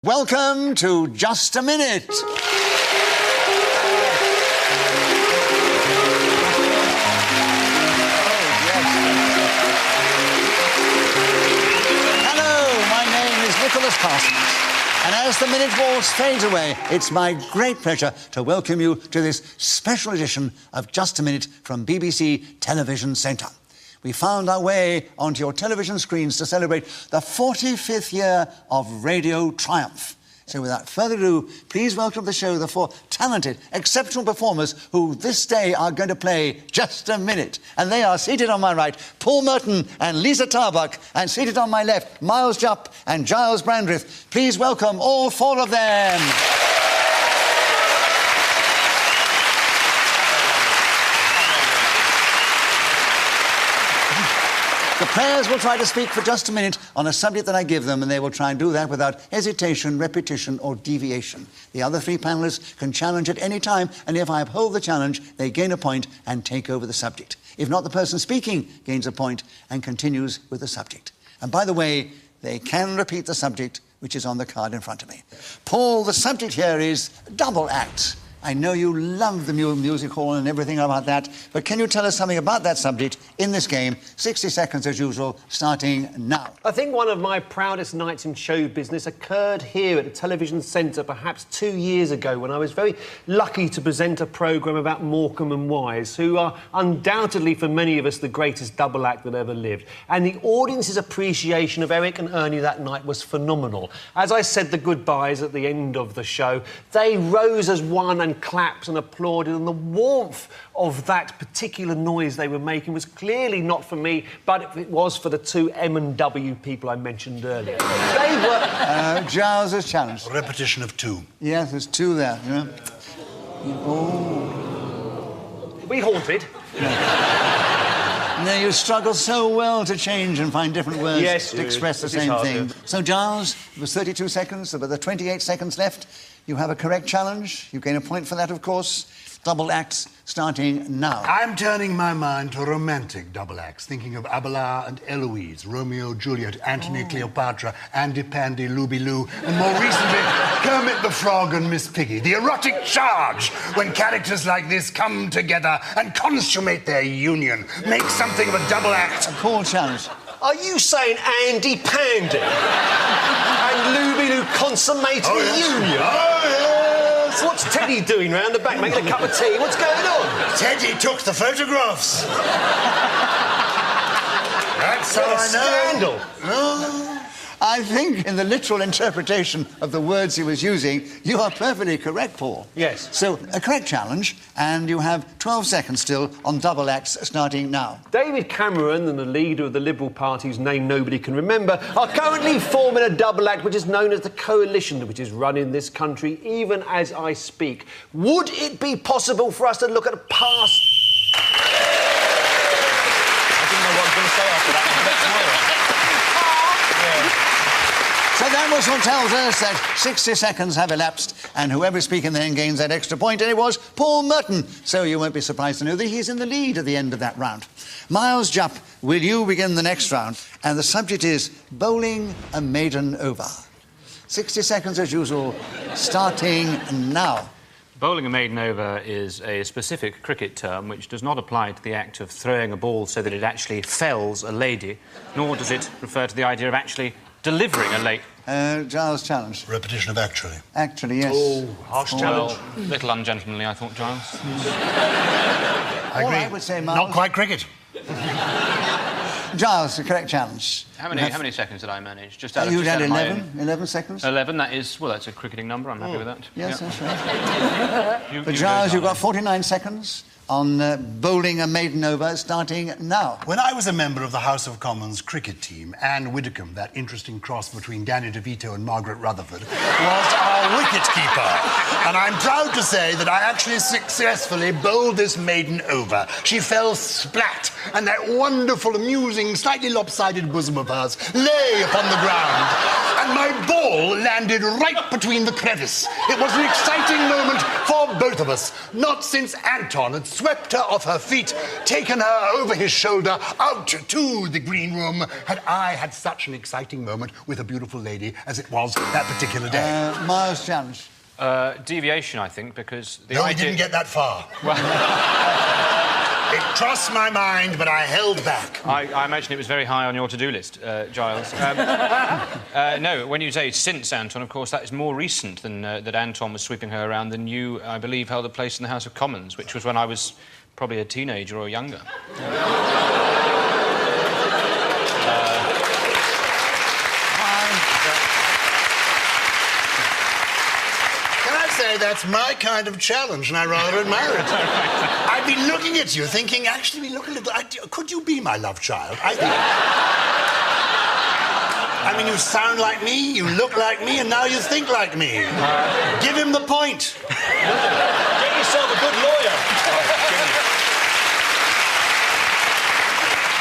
Welcome to Just a Minute. Hello, my name is Nicholas Parsons. And as the minute waltz fades away, it's my great pleasure to welcome you to this special edition of Just a Minute from BBC Television Centre. We found our way onto your television screens to celebrate the 45th year of Radio Triumph. So without further ado, please welcome to the show the four talented, exceptional performers who this day are going to play Just a Minute. And they are seated on my right, Paul Merton and Lisa Tarbuck, and seated on my left, Miles Jupp and Giles Brandreth. Please welcome all four of them. The players will try to speak for just a minute on a subject that I give them, and they will try and do that without hesitation, repetition or deviation. The other three panellists can challenge at any time, and if I uphold the challenge, they gain a point and take over the subject. If not, the person speaking gains a point and continues with the subject. And by the way, they can repeat the subject, which is on the card in front of me. Paul, the subject here is double acts. I know you love the music hall and everything about that, but can you tell us something about that subject in this game? 60 seconds as usual, starting now. I think one of my proudest nights in show business occurred here at the Television Centre perhaps 2 years ago, when I was very lucky to present a programme about Morecambe and Wise, who are undoubtedly for many of us the greatest double act that ever lived. And the audience's appreciation of Eric and Ernie that night was phenomenal. As I said the goodbyes at the end of the show, they rose as one and clapped and applauded, and the warmth of that particular noise they were making was clearly not for me, but it was for the two M&W people I mentioned earlier. They were... Giles is challenged. A repetition of two. Yes, there's two there. Yeah. Oh. We haunted. No, you struggle so well to change and find different words to express the same thing. So, Giles, it was 32 seconds, but there are 28 seconds left. You have a correct challenge. You gain a point for that, of course. Double acts starting now. I'm turning my mind to romantic double acts, thinking of Abelard and Eloise, Romeo, Juliet, Antony, Cleopatra, Andy, Pandy, Looby Loo, and more recently, Kermit the Frog and Miss Piggy. The erotic charge, when characters like this come together and consummate their union, make something of a double act. A cool challenge. Are you saying Andy Pandy and Looby Loo consummated a union? Oh, yes! What's Teddy doing round the back, making a cup of tea? What's going on? Teddy took the photographs. That's how I know. Scandal. I think in the literal interpretation of the words he was using, you are perfectly correct, Paul. Yes. So, a correct challenge, and you have 12 seconds still on double acts starting now. David Cameron and the leader of the Liberal Party, whose name nobody can remember, are currently forming a double act which is known as the Coalition, which is running this country even as I speak. Would it be possible for us to look at past... I didn't know what I was going to say after that. So that whistle tells us that 60 seconds have elapsed, and whoever's speaking then gains that extra point, and it was Paul Merton. So you won't be surprised to know that he's in the lead at the end of that round. Miles Jupp, will you begin the next round? And the subject is bowling a maiden over. 60 seconds as usual, starting now. Bowling a maiden over is a specific cricket term which does not apply to the act of throwing a ball so that it actually fells a lady, nor does it refer to the idea of actually delivering a late... Giles challenge. Repetition of actually. Actually, yes. Oh, harsh challenge. Well, little ungentlemanly, I thought, Giles. I agree. I would say, Miles. Not quite cricket. Giles, the correct challenge. How many seconds did I manage? Just out of You had just out of my 11? 11 seconds? 11, that is... Well, that's a cricketing number. I'm happy with that. Yes, Yeah. that's right. But Giles, you've got 49 seconds on bowling a maiden over, starting now. When I was a member of the House of Commons cricket team, Anne Widdecombe, that interesting cross between Danny DeVito and Margaret Rutherford, was our wicket-keeper. And I'm proud to say that I actually successfully bowled this maiden over. She fell splat, and that wonderful, amusing, slightly lopsided bosom of hers lay upon the ground. And my ball landed right between the crevice. It was an exciting moment for both of us, not since Anton had swept her off her feet, taken her over his shoulder out to the green room, had I had such an exciting moment with a beautiful lady as it was that particular day. Miles' challenge. Deviation, I think, because the No, idea... he didn't get that far. It crossed my mind, but I held back. I imagine it was very high on your to-do list, Giles. No, when you say since Anton, of course, that is more recent than that Anton was sweeping her around than you, I believe, held a place in the House of Commons, which was when I was probably a teenager or younger. That's my kind of challenge, and I rather admire it. I've been looking at you, thinking, actually, look a little... could you be my love child? I mean, you sound like me, you look like me, and now you think like me. Give him the point. Get yourself a good lawyer.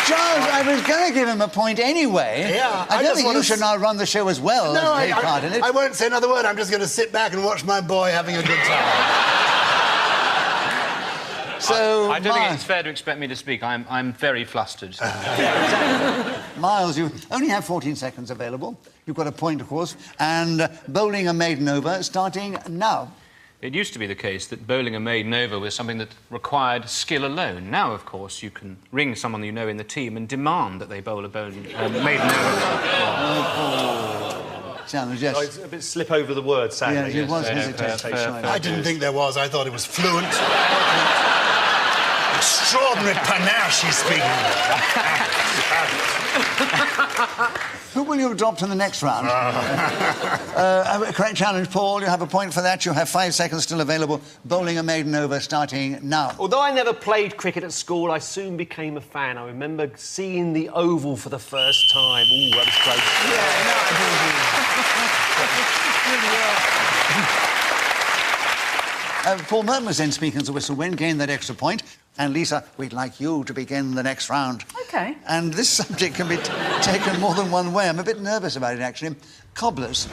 Giles, I was going to give him a point anyway. Yeah, I don't just think wanna you should now run the show as well No, as take part in it. I won't say another word. I'm just going to sit back and watch my boy having a good time. So, I don't think it's fair to expect me to speak. I'm very flustered. Miles, you only have 14 seconds available. You've got a point, of course, and bowling a maiden over starting now. It used to be the case that bowling a maiden over was something that required skill alone. Now, of course, you can ring someone you know in the team and demand that they bowl a maiden over. Challenge, yes. Oh, it's a bit slip over the word, sadly. Yeah, it was hesitation. I didn't think there was. I thought it was fluent. Extraordinary panache he's speaking with. Who will you adopt in the next round? Correct challenge, Paul. You have a point for that. You have 5 seconds still available. Bowling a maiden over starting now. Although I never played cricket at school, I soon became a fan. I remember seeing the Oval for the first time. Ooh, that was close. Paul Merton was then speaking as a whistle when gained that extra point. And Lisa, we'd like you to begin the next round. OK. And this subject can be taken more than one way. I'm a bit nervous about it, actually. Cobblers.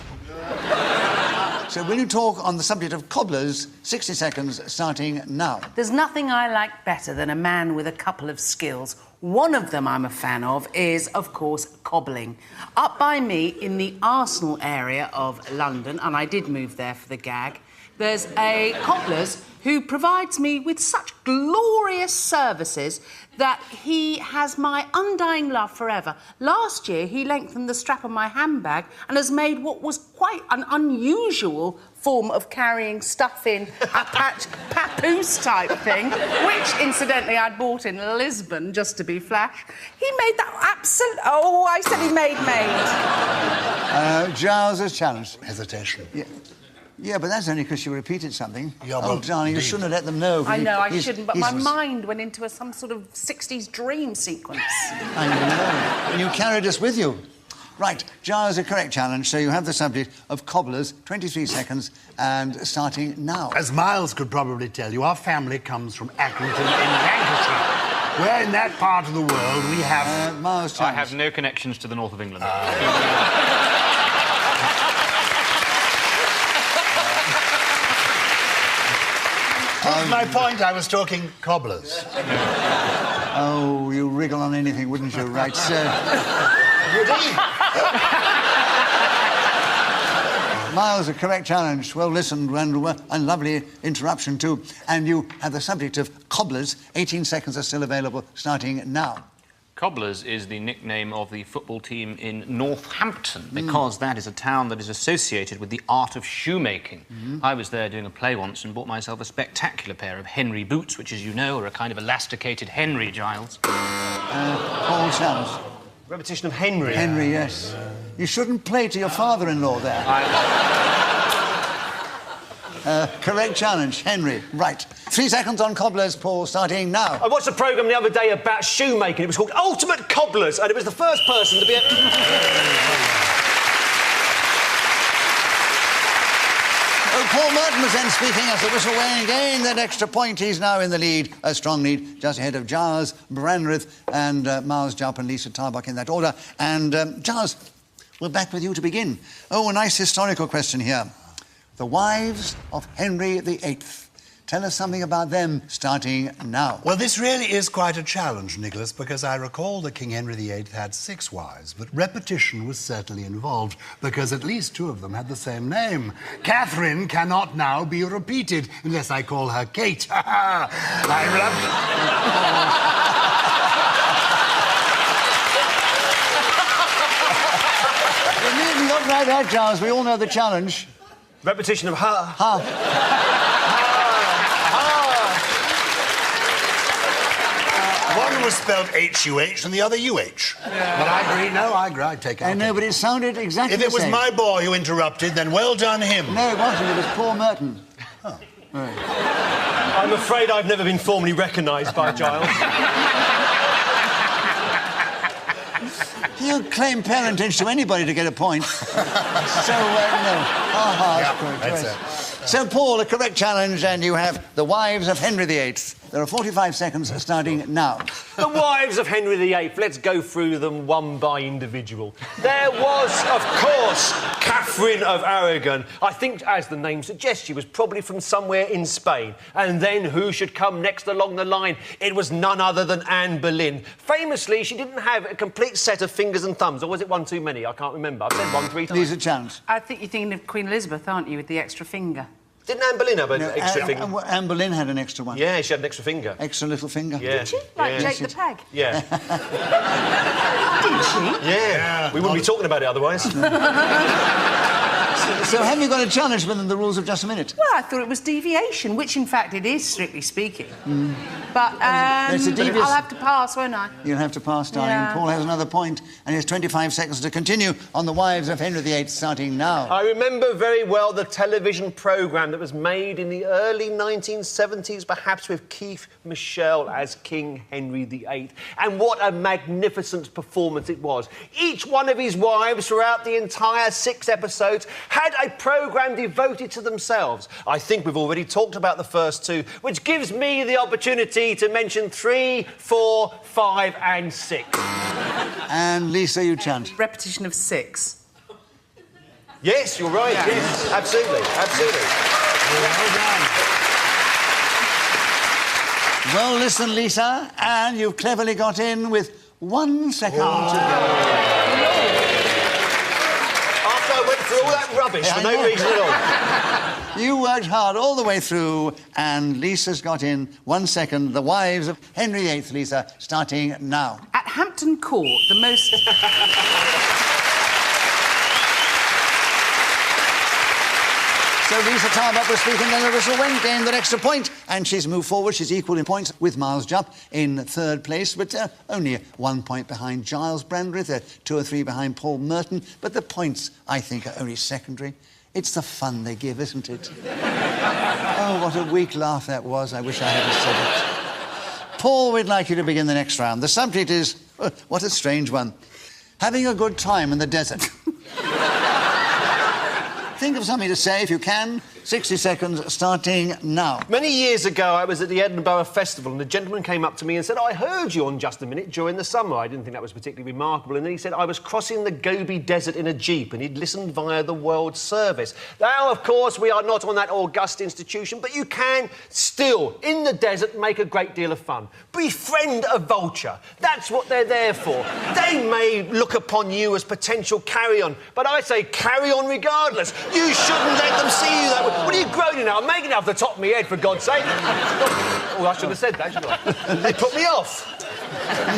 So will you talk on the subject of cobblers? 60 seconds starting now. There's nothing I like better than a man with a couple of skills. One of them I'm a fan of is, of course, cobbling. Up by me in the Arsenal area of London, and I did move there for the gag, there's a cobbler's who provides me with such glorious services that he has my undying love forever. Last year, he lengthened the strap of my handbag and has made what was quite an unusual form of carrying stuff in, a papoose type thing, which, incidentally, I'd bought in Lisbon, just to be flash. He made that absolute... Oh, I said he made. Giles is challenged. Hesitation. Yeah, but that's only because you repeated something. Yeah, oh, darling, you shouldn't have let them know. I know, I shouldn't, but my mind went into some sort of 60s dream sequence. I know. And you carried us with you. Right, Giles, a correct challenge, so you have the subject of cobblers, 23 seconds, and starting now. As Miles could probably tell you, our family comes from Accrington in Lancashire, where in that part of the world we have... Miles, challenge. I have no connections to the north of England. my point, I was talking cobblers. Oh, you wriggle on anything, wouldn't you? Right, sir. Would he? Miles, a correct challenge. Well listened and lovely interruption too. And you have the subject of cobblers. 18 seconds are still available, starting now. Cobblers is the nickname of the football team in Northampton because that is a town that is associated with the art of shoemaking. I was there doing a play once and bought myself a spectacular pair of Henry boots, which, as you know, are a kind of elasticated Henry, Giles. Paul challenge. Repetition of Henry. Henry, yes. You shouldn't play to your father-in-law there. Correct challenge, Henry. Right. 3 seconds on cobblers, Paul, starting now. I watched a programme the other day about shoemaking. It was called Ultimate Cobblers, and it was the first person to be Paul Merton was then speaking as the whistle rang again. That extra point, he's now in the lead, a strong lead, just ahead of Giles, Brandreth and Miles Jupp and Lisa Tarbuck in that order. And Giles, we're back with you to begin. Oh, a nice historical question here. The wives of Henry VIII. Tell us something about them, starting now. Well, this really is quite a challenge, Nicholas, because I recall that King Henry VIII had 6 wives, but repetition was certainly involved, because at least 2 of them had the same name. Catherine cannot now be repeated, unless I call her Kate. I'm You needn't look like that, Giles. We all know the challenge. Repetition of her. One was spelled H-U-H and the other U-H. Yeah. But I agree, I'd take out. I know, but it sounded exactly If it the was same. my boy who interrupted, then well done him. No, it wasn't. It was Paul Merton. Oh. Right. I'm afraid I've never been formally recognised by Giles. You claim parentage to anybody to get a point. So, no. That's it. So, Paul, a correct challenge, and you have the wives of Henry VIII. There are 45 seconds starting now. The wives of Henry VIII, let's go through them one by individual. There was, of course, Catherine of Aragon. I think, as the name suggests, she was probably from somewhere in Spain. And then who should come next along the line? It was none other than Anne Boleyn. Famously, she didn't have a complete set of fingers and thumbs, or was it one too many? I can't remember. I've said 1 3 times. These are challenge. I think you're thinking of Queen Elizabeth, aren't you, with the extra finger? Didn't Anne Boleyn have an extra finger? Anne Boleyn had an extra one. Yeah, she had an extra finger. Extra little finger. Yeah. Did she? Like Yeah. Jake the Peg? Yeah. Did she? Yeah. We wouldn't be talking about it otherwise. So have you got a challenge within the rules of Just a Minute? Well, I thought it was deviation, which in fact it is, strictly speaking. But It's a devious- I'll have to pass, won't I? You'll have to pass, darling. Yeah. Paul has another point, and he has 25 seconds to continue on the wives of Henry VIII, starting now. I remember very well the television programme that was made in the early 1970s, perhaps with Keith Michelle as King Henry VIII. And what a magnificent performance it was. Each one of his wives throughout the entire 6 episodes had a programme devoted to themselves. I think we've already talked about the first 2, which gives me the opportunity to mention 3, 4, 5 and 6. And Lisa, you chant. Repetition of 6. Yes, you're right. Yeah. Yes, absolutely. Absolutely. Well, listen, Lisa, and you've cleverly got in with 1 second to go. After I went through all that rubbish for no reason at all. You worked hard all the way through, and Lisa's got in 1 second. The wives of Henry VIII, Lisa, starting now. At Hampton Court, the most... So Lisa Tarbuck was speaking, then the whistle went, gained that extra point, and she's moved forward. She's equal in points with Miles Jupp in 3rd place, but only 1 point behind Giles Brandreth, 2 or 3 behind Paul Merton. But the points, I think, are only secondary. It's the fun they give, isn't it? Oh, what a weak laugh that was. I wish I hadn't said it. Paul, we'd like you to begin the next round. The subject is, what a strange one, having a good time in the desert. Think of something to say if you can. 60 seconds starting now. Many years ago, I was at the Edinburgh Festival and a gentleman came up to me and said, I heard you on Just a Minute during the summer. I didn't think that was particularly remarkable. And then he said, I was crossing the Gobi Desert in a Jeep and he'd listened via the World Service. Now, of course, we are not on that august institution, but you can still, in the desert, make a great deal of fun. Befriend a vulture. That's what they're there for. They may look upon you as potential carry-on, but I say carry on regardless. You shouldn't let them see you that way. What are you groaning now? I'm making it off the top of my head, for God's sake. Oh, I should have said that, shouldn't I? They put me off.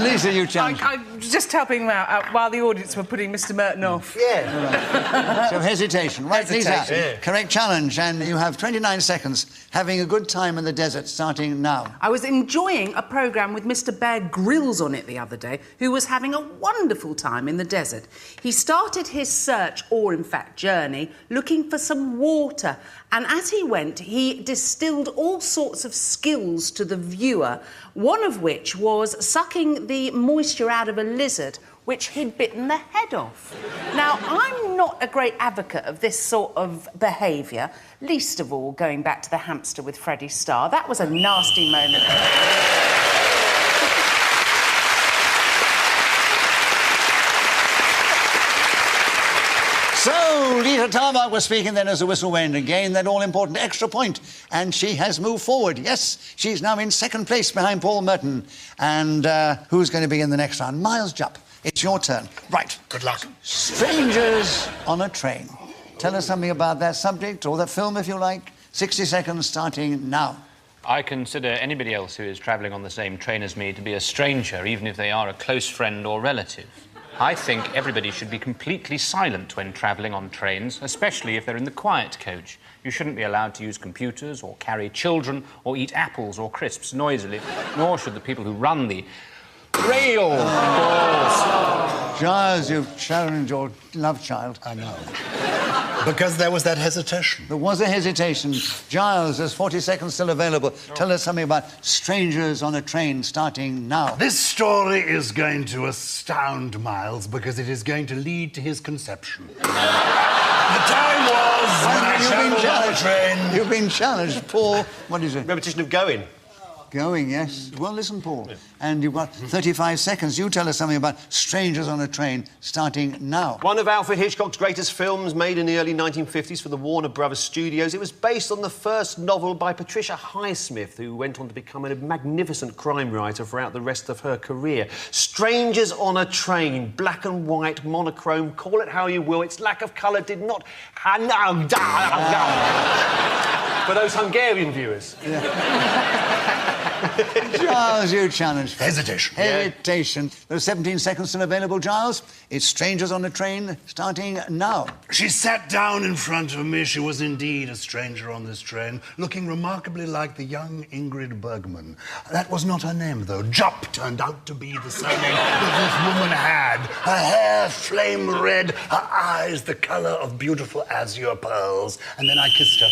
Lisa, you challenge. I was just helping them out while the audience were putting Mr. Merton off. Yeah. So hesitation. Right, Hesitation. Lisa. Yeah. Correct challenge, and you have 29 seconds. Having a good time in the desert, starting now. I was enjoying a programme with Mr. Bear Grylls on it the other day, who was having a wonderful time in the desert. He started his search, or in fact journey, looking for some water. And as he went, he distilled all sorts of skills to the viewer, one of which was sucking the moisture out of a lizard, which he'd bitten the head off. Now, I'm not a great advocate of this sort of behaviour, least of all going back to the hamster with Freddie Starr. That was a nasty moment. So, Lita Tarbuck was speaking then as the whistle went and gained that all-important extra point. And she has moved forward. Yes, she's now in second place behind Paul Merton. And who's going to be in the next round? Miles Jupp, it's your turn. Right. Good luck. Strangers on a Train. Tell us something about that subject, or that film, if you like. 60 seconds starting now. I consider anybody else who is travelling on the same train as me to be a stranger, even if they are a close friend or relative. I think everybody should be completely silent when travelling on trains, especially if they're in the quiet coach. You shouldn't be allowed to use computers or carry children or eat apples or crisps noisily, nor should the people who run the rail balls. Giles, you've challenged your love child. I know. Because there was that hesitation. There was a hesitation. Giles, there's 40 seconds still available. Tell us something about Strangers on a Train starting now. This story is going to astound Miles because it is going to lead to his conception. The time was when I travelled on a train. You've been challenged. Paul, what is it? Repetition of going. Going, yes. Well, listen, Paul. Yeah. And you've got 35 seconds. You tell us something about Strangers on a Train starting now. One of Alfred Hitchcock's greatest films, made in the early 1950s for the Warner Brothers Studios. It was based on the first novel by Patricia Highsmith, who went on to become a magnificent crime writer throughout the rest of her career. Strangers on a Train, black and white, monochrome, call it how you will. Its lack of colour did not... For those Hungarian viewers. Yeah. Giles, you challenged. Hesitation. Hesitation. There's 17 seconds still available, Giles. It's Strangers on a Train starting now. She sat down in front of me. She was indeed a stranger on this train, looking remarkably like the young Ingrid Bergman. That was not her name, though. Jupp turned out to be the surname that this woman had. Her hair flame red, her eyes the colour of beautiful azure pearls. And then I kissed her.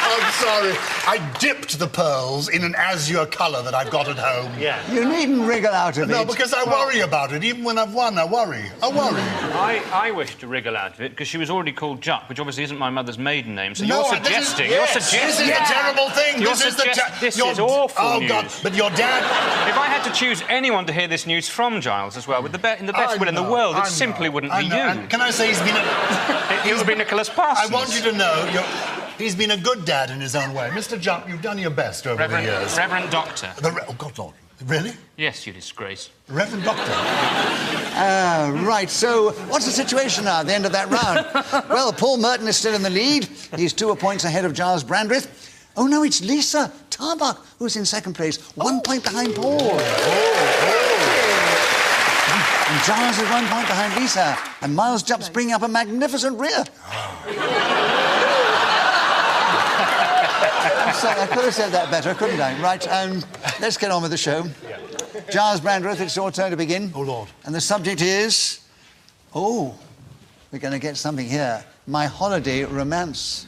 I'm sorry. I dipped the pearls in an azure colour that I've got at home. Yeah. You needn't wriggle out of it. No, because I worry about it. Even when I've won, I worry. I wish to wriggle out of it because she was already called Jupp, which obviously isn't my mother's maiden name. So No, you're suggesting... You're suggesting... This is the terrible thing. This is awful news. God, but your dad... If I had to choose anyone to hear this news from, Giles, as well, with the best will in the world, it simply wouldn't be you. And can I say he's been a... It would be Nicholas Parsons. I want you to know, he's been a good dad in his own way. Mr. Jupp, you've done your best over the years. Reverend Doctor. Oh, God, Lord. Really? Yes, you disgrace. Reverend Doctor. Right, so what's the situation now at the end of that round? Well, Paul Merton is still in the lead. He's 2 points ahead of Giles Brandreth. Oh, no, it's Lisa Tarbuck who's in second place. 1 point behind Paul. And Giles is 1 point behind Lisa. And Miles Jupp's bringing up a magnificent rear. I'm sorry, I could have said that better, couldn't I? Right, let's get on with the show. Giles Brandreth, it's your turn to begin. Oh, Lord. And the subject is... Oh, we're going to get something here. My Holiday Romance.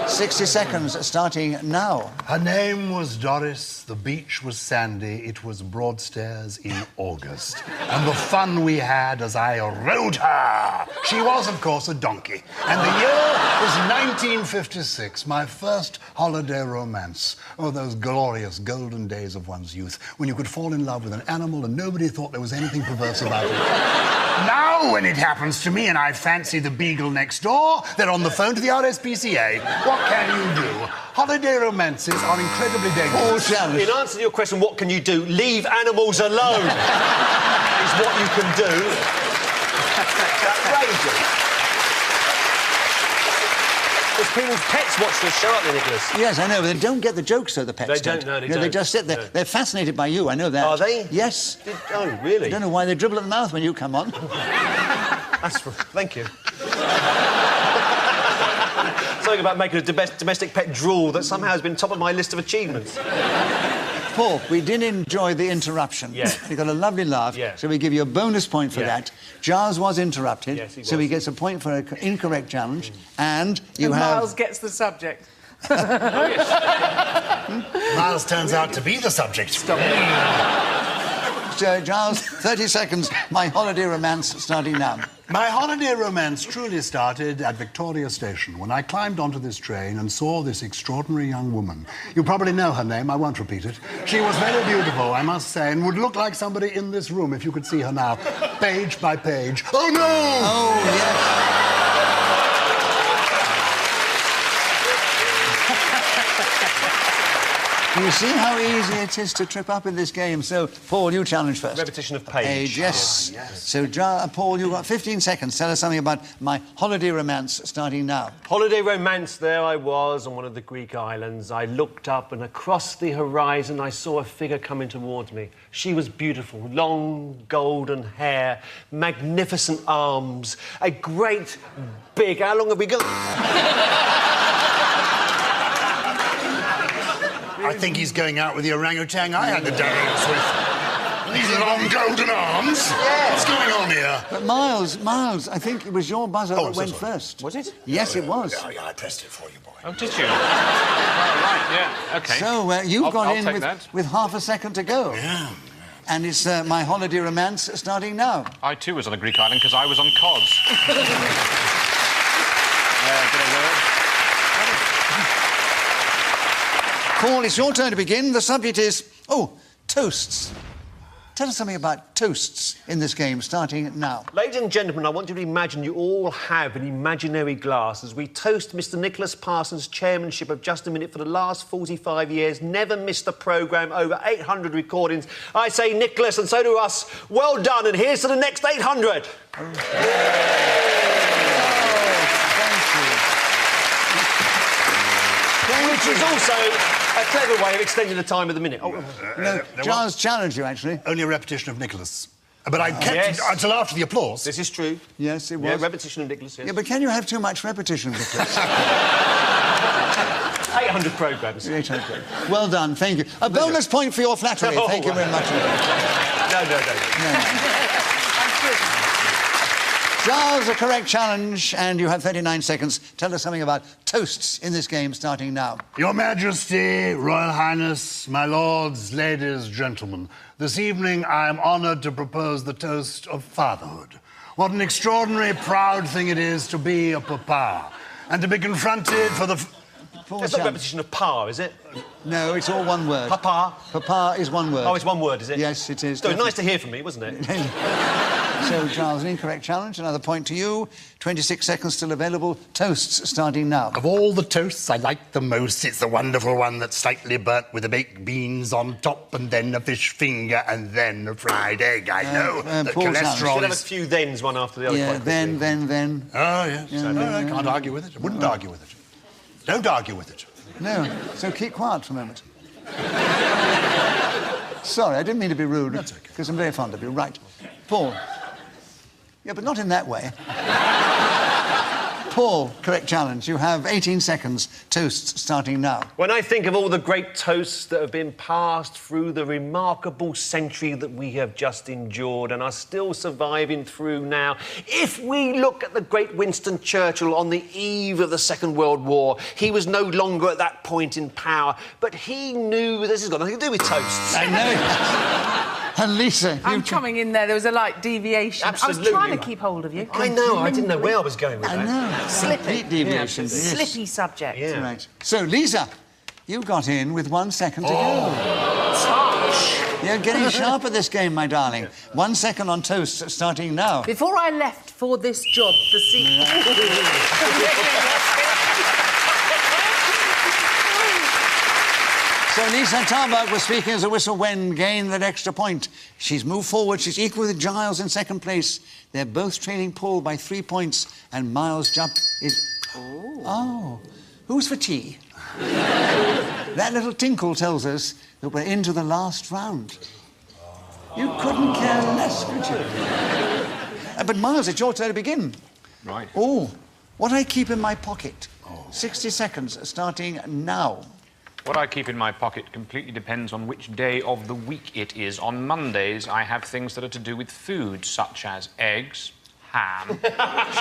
60 seconds starting now. Her name was Doris, the beach was sandy, it was Broadstairs in August. And the fun we had as I rode her. She was, of course, a donkey. And the year was 1956, my first holiday romance. Oh, those glorious golden days of one's youth, when you could fall in love with an animal and nobody thought there was anything perverse about it. Now, when it happens to me and I fancy the beagle next door, they're on the phone to the RSPCA. What can you do? Holiday romances are incredibly dangerous. In answer to your question, what can you do? Leave animals alone is what you can do. That's outrageous. Because people's pets watch this show, aren't they, Nicholas? Yes, I know, but they don't get the jokes, though, the pets They don't, no, they don't. They just sit there. No. They're fascinated by you, I know that. Are they? Yes. Oh, really? I don't know why they dribble at the mouth when you come on. Thank you. Something about making a domestic pet drool that somehow has been top of my list of achievements. Paul, we did enjoy the interruption. Yeah. We got a lovely laugh, Yeah. so we give you a bonus point for that. Giles was interrupted, Yes, he so was. he gets a point for an incorrect challenge, and And Miles gets the subject. Miles turns out to be the subject. Giles. 30 seconds. My holiday romance starting now. My holiday romance truly started at Victoria Station when I climbed onto this train and saw this extraordinary young woman. You probably know her name, I won't repeat it. She was very beautiful, I must say, and would look like somebody in this room if you could see her now, page by page. Oh, no! Oh, yes. You see how easy it is to trip up in this game. So, Paul, you challenge first. Repetition of page. Yes. Yes. So, Paul, you've got 15 seconds. Tell us something about my holiday romance starting now. Holiday romance, there I was on one of the Greek islands. I looked up and across the horizon I saw a figure coming towards me. She was beautiful, long golden hair, magnificent arms, a great big... How long have we got? I think he's going out with the orangutan I had the dance with. These long golden arms. Yeah. What's going on here? But Miles, I think it was your buzzer that went first. Was it? Yes, it was. Yeah, I pressed it for you, boy. Oh, did you? Right, yeah, OK. So, you've I'll got in take that. with half a second to go. Yeah. And it's my holiday romance starting now. I, too, was on a Greek island because I was on Cos. Bit of word. Paul, it's your turn to begin. The subject is, toasts. Tell us something about toasts in this game, starting now. Ladies and gentlemen, I want you to imagine you all have an imaginary glass as we toast Mr. Nicholas Parsons' chairmanship of Just a Minute for the last 45 years, never missed a programme, over 800 recordings. I say, Nicholas, and so do us, well done, and here's to the next 800. Which is also a clever way of extending the time of the minute. Giles challenged you, actually. Only a repetition of Nicholas. But I kept Yes. it until after the applause. This is true. Yes, it was. Yeah, repetition of Nicholas, yes. Yeah, but can you have too much repetition, Nicholas? 800 programmes. 800. Well done, thank you. A bonus point for your flattery. Oh, Thank you very much. No. Giles, a correct challenge, and you have 39 seconds. Tell us something about toasts in this game, starting now. Your Majesty, Royal Highness, my lords, ladies, gentlemen, this evening I am honoured to propose the toast of fatherhood. What an extraordinary, proud thing it is to be a papa, and to be confronted for the... That's not a repetition of pa, is it? No, it's all one word. Papa. Papa is one word. Oh, it's one word, is it? Yes, it is. So it's nice to hear from me, wasn't it? So, Giles, an incorrect challenge. Another point to you. 26 seconds still available. Toasts starting now. Of all the toasts I like the most, it's the wonderful one that's slightly burnt with the baked beans on top, and then a fish finger, and then a fried egg. I know that Paul Sanders. cholesterol Should have a is... few thens, one after the other. Yeah, quite quickly. then. Oh, yes. No, I can't argue with it. I wouldn't argue with it. Don't argue with it. No, so keep quiet for a moment. Sorry, I didn't mean to be rude. That's okay. Because I'm very fond of you. Right. Paul. Yeah, but not in that way. Paul, correct challenge. You have 18 seconds. Toasts starting now. When I think of all the great toasts that have been passed through the remarkable century that we have just endured and are still surviving through now, if we look at the great Winston Churchill on the eve of the Second World War, he was no longer at that point in power, but he knew this has got nothing to do with toasts. I know. And Lisa, I'm coming in there. There was a light deviation. Absolutely. I was trying to keep hold of you. I know, I didn't know where I was going with I that. know. Slippy. Complete deviation. Yeah, Yes. Slippy subject. Yeah. Right. So, Lisa, you got in with 1 second to go. You're getting sharp at this game, my darling. 1 second on toast, starting now. Before I left for this job, the So Lisa Tarbuck was speaking as a whistle when gained that extra point. She's moved forward. She's equal with Giles in second place. They're both trailing Paul by 3 points, and Miles' jump is... Oh. Who's for tea? That little tinkle tells us that we're into the last round. You couldn't care less, could you? But Miles, it's your turn to begin. Right. Oh, what I keep in my pocket. 60 seconds, starting now. What I keep in my pocket completely depends on which day of the week it is. On Mondays, I have things that are to do with food, such as eggs, ham,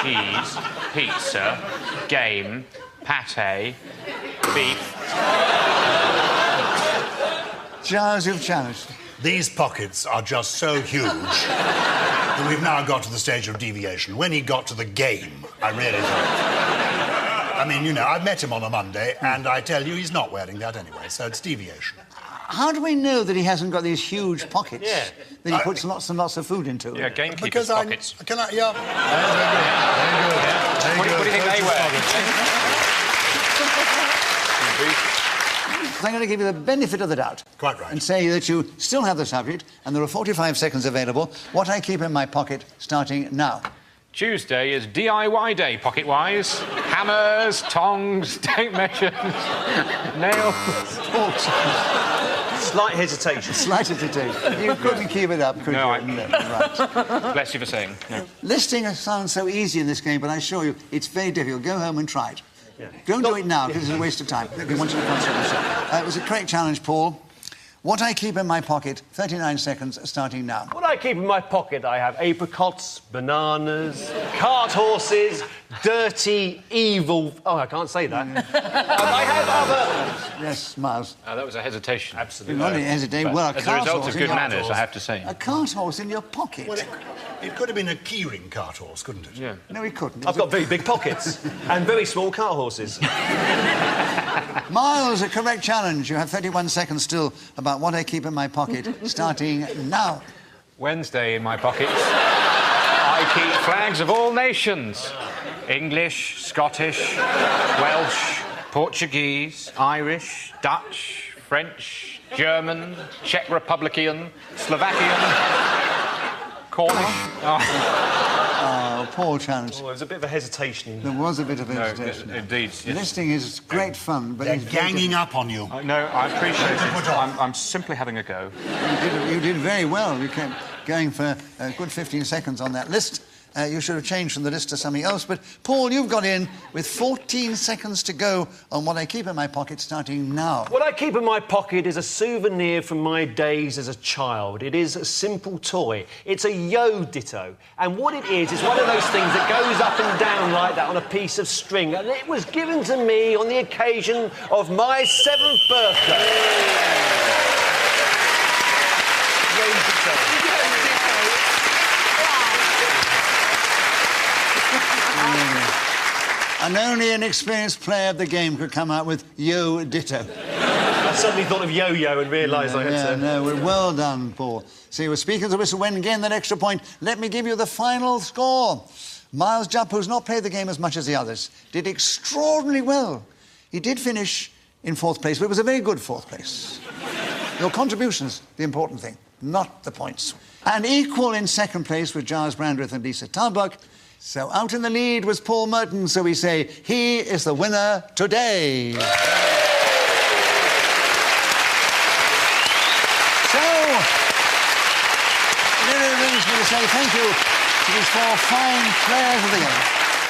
cheese, pizza, game, pate, beef. Giles, you've challenged. These pockets are just so huge that we've now got to the stage of deviation. When he got to the game, I really thought... I mean, you know, I've met him on a Monday, and I tell you, he's not wearing that anyway, so it's deviation. How do we know that he hasn't got these huge pockets Yeah. that he puts lots and lots of food into? Yeah, gamekeeper's Because pockets. Can I... Yeah. Very good. What do you think they wear? I'm going to give you the benefit of the doubt. Quite right. And say that you still have the subject, and there are 45 seconds available. What I keep in my pocket starting now. Tuesday is DIY day, pocket-wise. Hammers, tongs, tape measures, nails. Slight hesitation. Slight hesitation. You couldn't keep it up, could No, you? I- Right. Bless you for saying. No. Listing sounds so easy in this game, but I assure you, it's very difficult. Go home and try it. Don't do it now, because it's a waste of time. We want you to concentrate yourself. It was a great challenge, Paul. What I keep in my pocket, 39 seconds, starting now. What I keep in my pocket, I have apricots, bananas, cart horses, dirty, evil... Oh, I can't say that. I have other... Yes, Miles. That was a hesitation. Absolutely. You only hesitate. But Well, a as a cart result horse of in good your- manners, I have to say. A cart horse in your pocket? Well, it could have been a keyring cart horse, couldn't it? Yeah. No, he couldn't. I've got very big pockets and very small cart horses. Miles, a correct challenge. You have 31 seconds still about what I keep in my pocket, starting now. Wednesday in my pockets. I keep flags of all nations. English, Scottish, Welsh, Portuguese, Irish, Dutch, French, German, Czech Republican, Slovakian, Cornish. Oh, Paul challenge. Well, there's a bit of a hesitation. There was a bit of No, hesitation. indeed. Yes. Listing is great fun, but They're it's very ganging up on you. No, I appreciate Put it. on. I'm simply having a go. You did very well. You kept going for a good 15 seconds on that list. You should have changed from the list to something else. But, Paul, you've got in with 14 seconds to go on what I keep in my pocket, starting now. What I keep in my pocket is a souvenir from my days as a child. It is a simple toy. It's a Yo Ditto. And what it is one of those things that goes up and down like that on a piece of string. And it was given to me on the occasion of my 7th birthday. Yo Ditto. And only an experienced player of the game could come out with Yo Ditto. I suddenly thought of yo-yo and realised I had to... No, well done, Paul. So you were speaking to the whistle when again that extra point. Let me give you the final score. Miles Jupp, who's not played the game as much as the others, did extraordinarily well. He did finish in 4th place, but it was a very good 4th place. Your contribution's the important thing, not the points. And equal in 2nd place with Giles Brandreth and Lisa Tarbuck. So out in the lead was Paul Merton, so we say he is the winner today. So, it really brings me to say thank you to these 4 fine players of the game.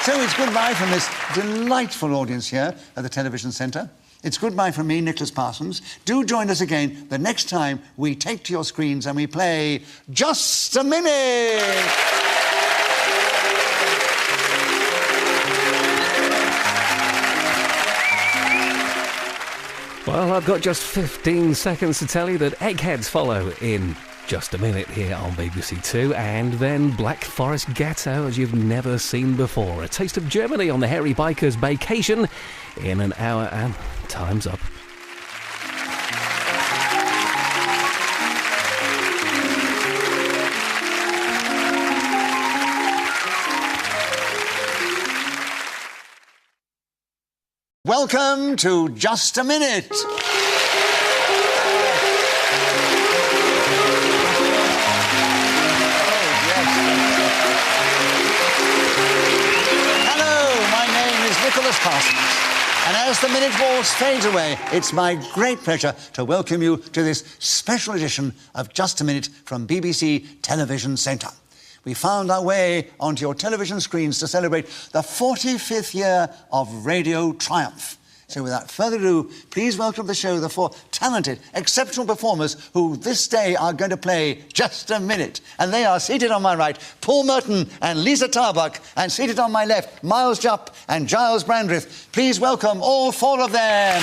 So it's goodbye from this delightful audience here at the Television Centre. It's goodbye from me, Nicholas Parsons. Do join us again the next time we take to your screens and we play Just a Minute! Well, I've got just 15 seconds to tell you that Eggheads follow in just a minute here on BBC Two, and then Black Forest Ghetto as you've never seen before. A taste of Germany on the Hairy Bikers vacation in an hour, and time's up. Welcome to Just a Minute. Hello, my name is Nicholas Parsons. And as the minute waltz fades away, it's my great pleasure to welcome you to this special edition of Just a Minute from BBC Television Centre. We found our way onto your television screens to celebrate the 45th year of Radio Triumph. So without further ado, please welcome to the show the 4 talented, exceptional performers who this day are going to play Just a Minute. And they are seated on my right, Paul Merton and Lisa Tarbuck, and seated on my left, Miles Jupp and Giles Brandreth. Please welcome all 4 of them.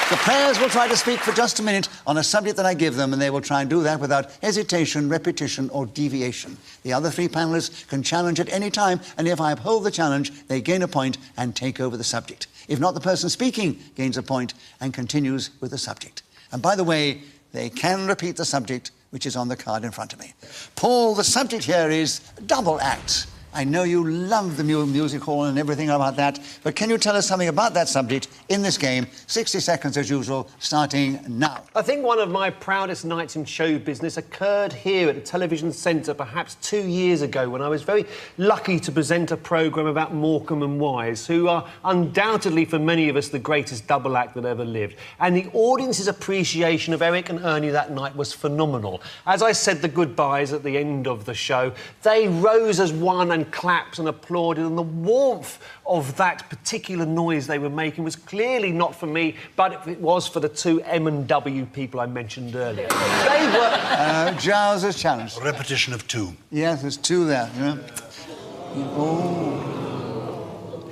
The players will try to speak for just a minute on a subject that I give them, and they will try and do that without hesitation, repetition, or deviation. The other three panellists can challenge at any time, and if I uphold the challenge, they gain a point and take over the subject. If not, the person speaking gains a point and continues with the subject. And by the way, they can repeat the subject, which is on the card in front of me. Paul, the subject here is double acts. I know you love the music hall and everything about that, but can you tell us something about that subject in this game? 60 seconds as usual, starting now. I think one of my proudest nights in show business occurred here at the Television Centre perhaps 2 years ago when I was very lucky to present a programme about Morecambe and Wise, who are undoubtedly for many of us the greatest double act that ever lived. And the audience's appreciation of Eric and Ernie that night was phenomenal. As I said the goodbyes at the end of the show, they rose as one and clapped and applauded, and the warmth of that particular noise they were making was clearly not for me, but it was for the two M&W people I mentioned earlier. They were... Giles is challenged. Repetition of two. Yes, there's two there, you know.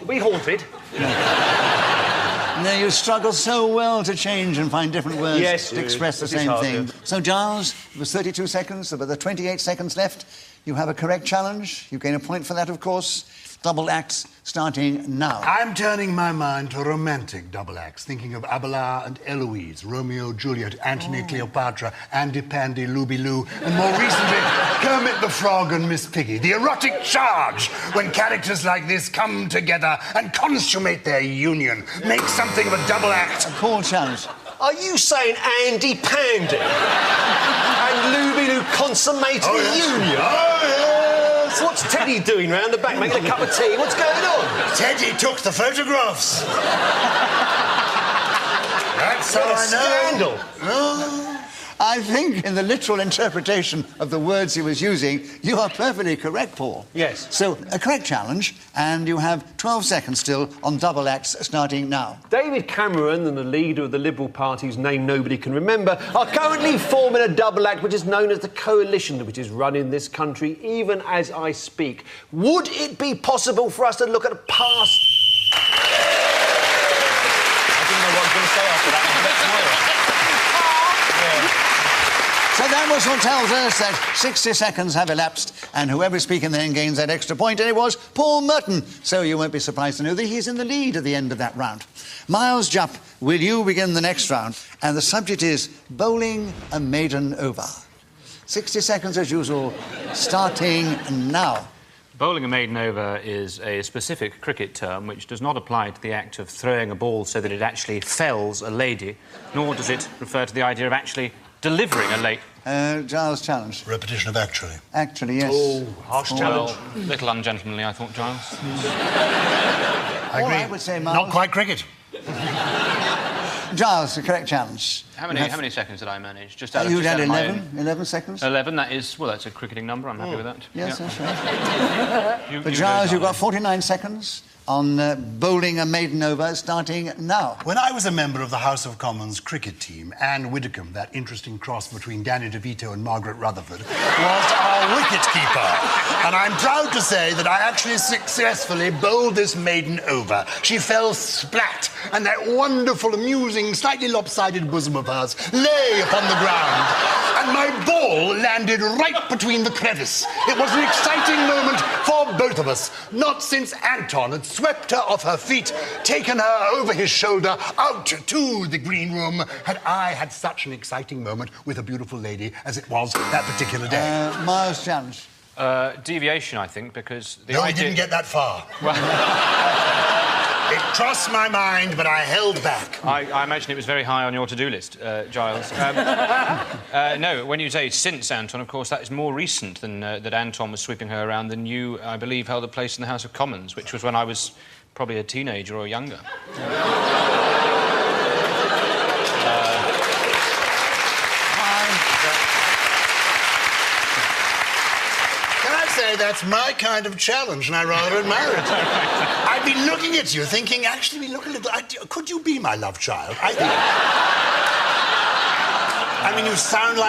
We haunted. No, you struggle so well to change and find different words to express the same thing. So, Giles, it was 32 seconds, so with the 28 seconds left, you have a correct challenge. You gain a point for that, of course. Double acts starting now. I'm turning my mind to romantic double acts, thinking of Abelard and Eloise, Romeo, Juliet, Antony, Cleopatra, Andy, Pandy, Looby Loo, and more recently, Kermit the Frog and Miss Piggy. The erotic charge, when characters like this come together and consummate their union, make something of a double act. A call challenge. Are you saying Andy Pandy and Looby Loo consummated the union? Oh, yes! What's Teddy doing round the back, making a cup of tea? What's going on? Teddy took the photographs. That's how I know. Scandal. I think in the literal interpretation of the words he was using, you are perfectly correct, Paul. Yes. So, a correct challenge, and you have 12 seconds still on double acts starting now. David Cameron and the leader of the Liberal Party, whose name nobody can remember, are currently forming a double act which is known as the Coalition, which is running this country even as I speak. Would it be possible for us to look at a past... I didn't know what I was going to say after that. So that whistle tells us that 60 seconds have elapsed, and whoever's speaking then gains that extra point, and it was Paul Merton. So you won't be surprised to know that he's in the lead at the end of that round. Miles Jupp, will you begin the next round? And the subject is bowling a maiden over. 60 seconds as usual, starting now. Bowling a maiden over is a specific cricket term which does not apply to the act of throwing a ball so that it actually fells a lady, nor does it refer to the idea of actually delivering a late... Giles challenge. Repetition of actually. Actually, yes. Oh, harsh challenge. Well, little ungentlemanly, I thought, Giles. I agree. I would say, Miles. Not quite cricket. Giles, the correct challenge. How many seconds did I manage? Just out of You just had out of my 11 seconds? 11, that is... Well, that's a cricketing number. I'm happy with that. Yes, Yep. that's right. But You Giles, go, you've got 49 seconds on bowling a maiden over, starting now. When I was a member of the House of Commons cricket team, Anne Widdecombe, that interesting cross between Danny DeVito and Margaret Rutherford, was our wicket-keeper. And I'm proud to say that I actually successfully bowled this maiden over. She fell splat, and that wonderful, amusing, slightly lopsided bosom of hers lay upon the ground. And my ball landed right between the crevice. It was an exciting moment for both of us. Not since Anton had swept her off her feet, taken her over his shoulder, out to the green room, had I had such an exciting moment with a beautiful lady as it was that particular day. Miles challenge. Deviation, I think, because... No, I didn't get that far. It crossed my mind, but I held back. I imagine it was very high on your to-do list, Giles. No, when you say since Anton, of course, that is more recent than that Anton was sweeping her around than you, I believe, held a place in the House of Commons, which was when I was probably a teenager or younger. That's my kind of challenge, and I rather admire it. I've been looking at you, thinking, actually, look a little... could you be my love child? I mean, you sound like